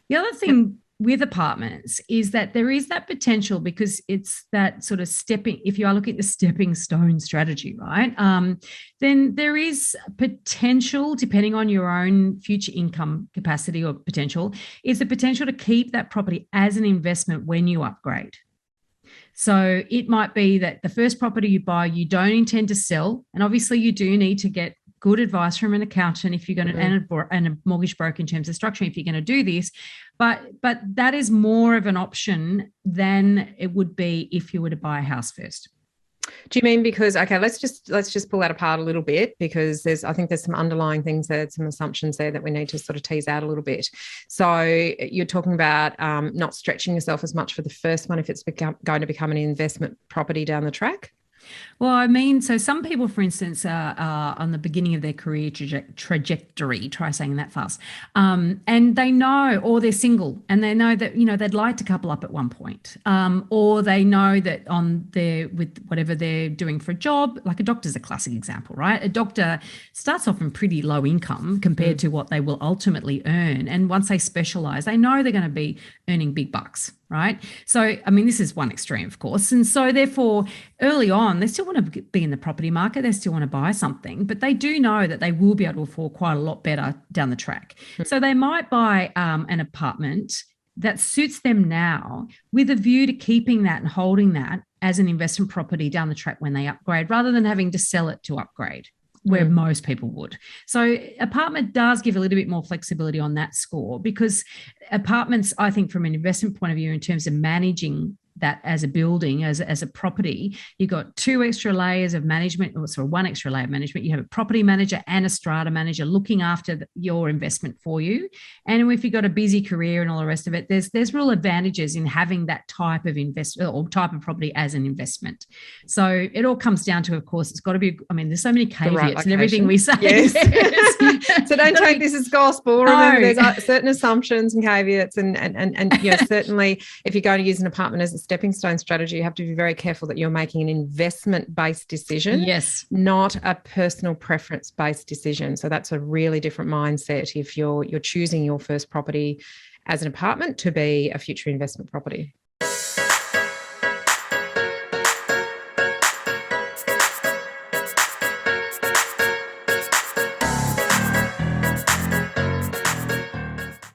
The other Yep. thing with apartments is that there is that potential because it's that sort of stepping, if you are looking at the stepping stone strategy, right? Then there is potential, depending on your own future income capacity or potential, is the potential to keep that property as an investment when you upgrade. So it might be that the first property you buy, you don't intend to sell. And obviously, you do need to get good advice from an accountant if you're going to, Mm. and a mortgage broker in terms of structuring if you're going to do this. But that is more of an option than it would be if you were to buy a house first. Do you mean because, okay, let's just pull that apart a little bit, because I think there's some underlying things there, some assumptions there that we need to sort of tease out a little bit. So you're talking about not stretching yourself as much for the first one if it's going to become an investment property down the track. Well, I mean, so some people, for instance, are on the beginning of their career trajectory, try saying that fast, and they know, or they're single and they know that, they'd like to couple up at one point, or they know that with whatever they're doing for a job, like a doctor's a classic example, right? A doctor starts off in pretty low income compared Mm. to what they will ultimately earn. And once they specialize, they know they're going to be earning big bucks, right? So, I mean, this is one extreme, of course. And so, therefore, early on, they still want to be in the property market. They still want to buy something, but they do know that they will be able to afford quite a lot better down the track. So, they might buy an apartment that suits them now with a view to keeping that and holding that as an investment property down the track when they upgrade, rather than having to sell it to upgrade where Mm. most people would. So apartment does give a little bit more flexibility on that score, because apartments, I think, from an investment point of view, in terms of managing that as a building, as a property, you've got two extra layers of management, or sorry, one extra layer of management. You have a property manager and a strata manager looking after your investment for you. And if you've got a busy career and all the rest of it, there's real advantages in having that type of investment or type of property as an investment. So it all comes down to, of course, it's got to be, I mean, there's so many The right caveats and everything we location. say. Yes. Yes. So don't take this as gospel. Remember, No. there's certain assumptions and caveats, and certainly if you're going to use an apartment as a stepping stone strategy, you have to be very careful that you're making an investment-based decision, Yes. not a personal preference-based decision. So that's a really different mindset if you're choosing your first property as an apartment to be a future investment property.